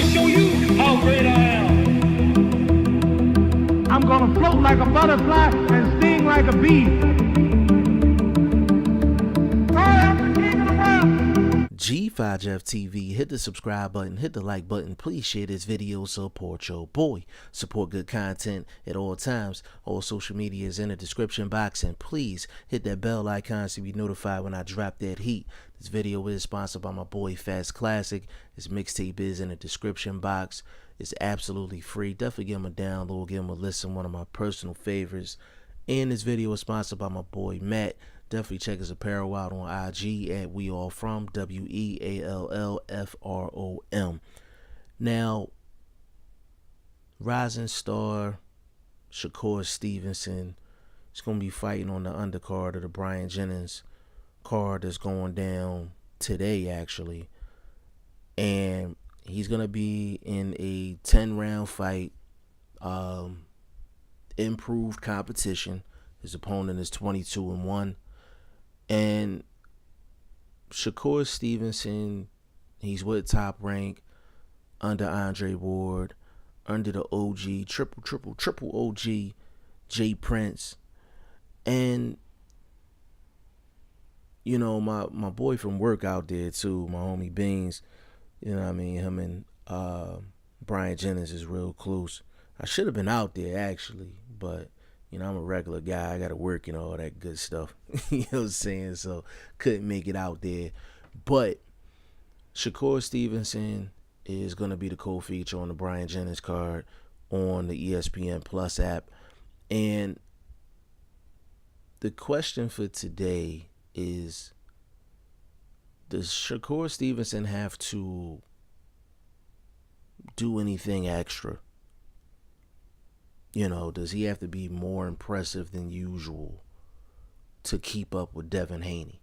show you how great I am. I'm gonna float like a butterfly and sting like a bee. I am the king of the world. G5Jeff TV, hit the subscribe button, hit the like button, please share this video, support your boy, support good content at all times. All social media is in the description box, and please hit that bell icon to be notified when I drop that heat. This video is sponsored by my boy Fast Classic. His mixtape is in the description box. It's absolutely free. Definitely give him a download, give him a listen, one of my personal favorites. And this video is sponsored by my boy Matt. Definitely check his apparel out on IG at WeAllFrom, WeAllFrom. Now, rising star Shakur Stevenson is going to be fighting on the undercard of the Brian Jennings card that's going down today, actually. And he's going to be in a 10-round fight, improved competition. His opponent is 22-1. And Shakur Stevenson, he's with Top Rank, under Andre Ward, under the OG, triple OG, J Prince. And, you know, my boy from work out there too, my homie Beans, you know what I mean, him and Brian Jennings is real close. I should have been out there actually, but you know, I'm a regular guy. I got to work and all that good stuff. You know what I'm saying? So, couldn't make it out there. But Shakur Stevenson is going to be the co-feature on the Brian Jennings card on the ESPN Plus app. And the question for today is, does Shakur Stevenson have to do anything extra? You know, does he have to be more impressive than usual to keep up with Devin Haney?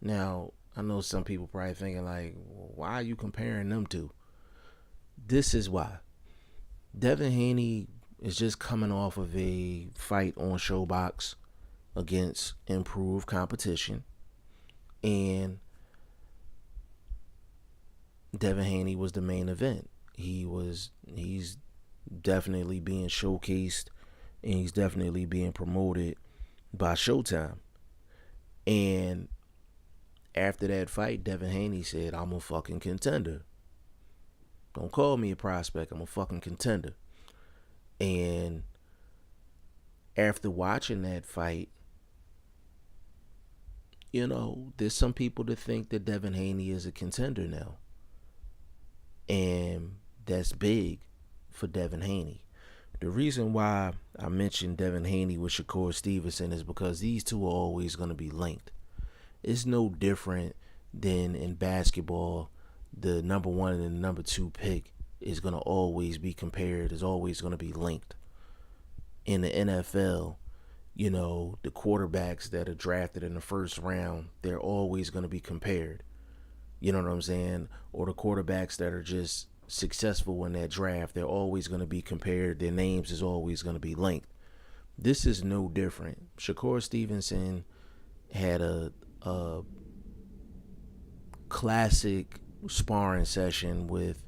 Now, I know some people probably thinking like, well, why are you comparing them two? This is why. Devin Haney is just coming off of a fight on Showbox against improved competition. And Devin Haney was the main event. He's definitely being showcased, and he's definitely being promoted by Showtime. And after that fight, Devin Haney said, I'm a fucking contender. Don't call me a prospect, I'm a fucking contender. And after watching that fight, you know, there's some people that think that Devin Haney is a contender now. And that's big for Devin Haney. The reason why I mentioned Devin Haney with Shakur Stevenson is because these two are always going to be linked. It's no different than in basketball. The number one and the number two pick is going to always be compared, is always going to be linked. In the NFL, you know, the quarterbacks that are drafted in the first round, they're always going to be compared. You know what I'm saying? Or the quarterbacks that are just successful in that draft, they're always going to be compared. Their names is always going to be linked. This is no different. Shakur Stevenson had a classic sparring session with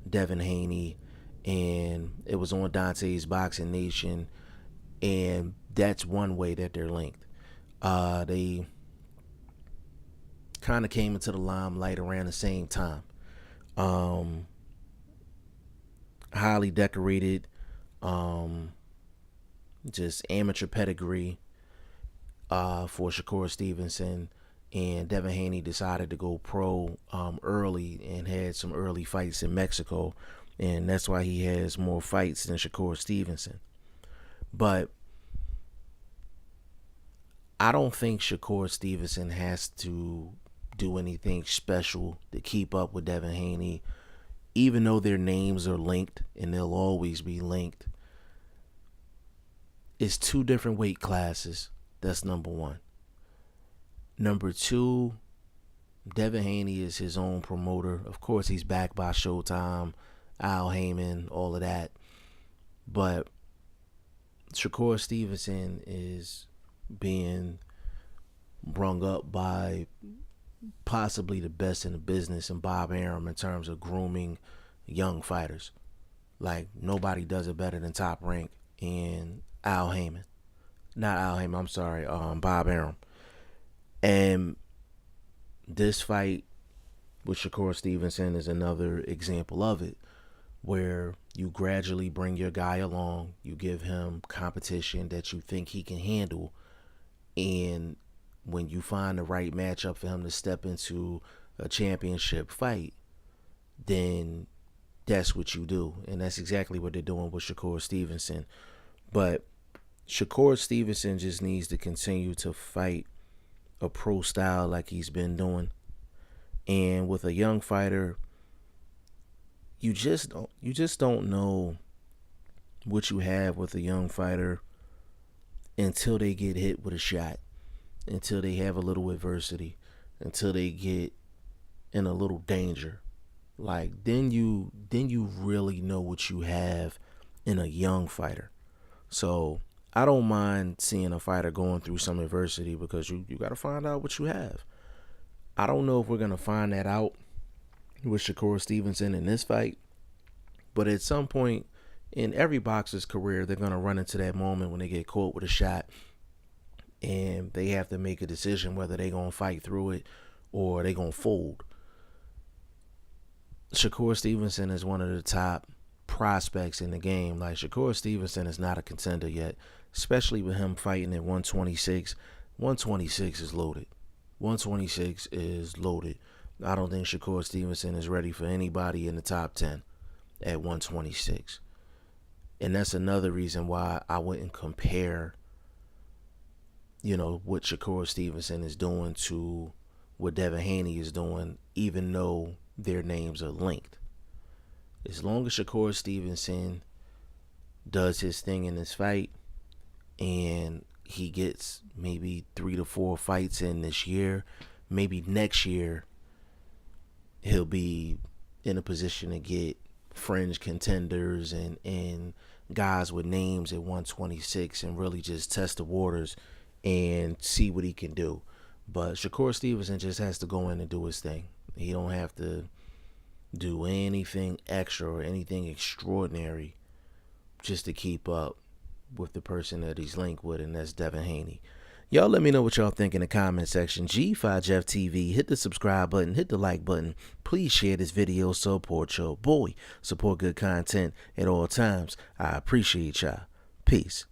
Devin Haney, and it was on Dante's Boxing Nation, and that's one way that they're linked. They kind of came into the limelight around the same time. Highly decorated, just amateur pedigree for Shakur Stevenson, and Devin Haney decided to go pro early and had some early fights in Mexico, and that's why he has more fights than Shakur Stevenson. But I don't think Shakur Stevenson has to do anything special to keep up with Devin Haney, even though their names are linked and they'll always be linked. It's two different weight classes. That's number one. Number two, Devin Haney is his own promoter. Of course, he's backed by Showtime, Al Heyman, all of that. But Shakur Stevenson is being brung up by possibly the best in the business, and Bob Arum, in terms of grooming young fighters. Like, nobody does it better than Top Rank and Al Heyman. Not Al Heyman, I'm sorry, Bob Arum. And this fight with Shakur Stevenson is another example of it, where you gradually bring your guy along, you give him competition that you think he can handle, and when you find the right matchup for him to step into a championship fight, then that's what you do. And that's exactly what they're doing with Shakur Stevenson. But Shakur Stevenson just needs to continue to fight a pro style like he's been doing. And with a young fighter, you just don't know what you have with a young fighter until they get hit with a shot, until they have a little adversity, until they get in a little danger. Like, then you really know what you have in a young fighter. So I don't mind seeing a fighter going through some adversity, because you got to find out what you have. I don't know if we're going to find that out with Shakur Stevenson in this fight, but at some point in every boxer's career, they're going to run into that moment when they get caught with a shot and they have to make a decision whether they're going to fight through it or they're going to fold. Shakur Stevenson is one of the top prospects in the game. Like, Shakur Stevenson is not a contender yet, especially with him fighting at 126. 126 is loaded. 126 is loaded. I don't think Shakur Stevenson is ready for anybody in the top 10 at 126. And that's another reason why I wouldn't compare, what Shakur Stevenson is doing to what Devin Haney is doing, even though their names are linked. As long as Shakur Stevenson does his thing in this fight and he gets maybe 3 to 4 fights in this year, maybe next year he'll be in a position to get fringe contenders and guys with names at 126 and really just test the waters and see what he can do. But Shakur Stevenson just has to go in and do his thing. He don't have to do anything extra or anything extraordinary just to keep up with the person that he's linked with, and that's Devin Haney. Y'all let me know what y'all think in the comment section. G5 Jeff TV, hit the subscribe button, hit the like button. Please share this video, support your boy. Support good content at all times. I appreciate y'all. Peace.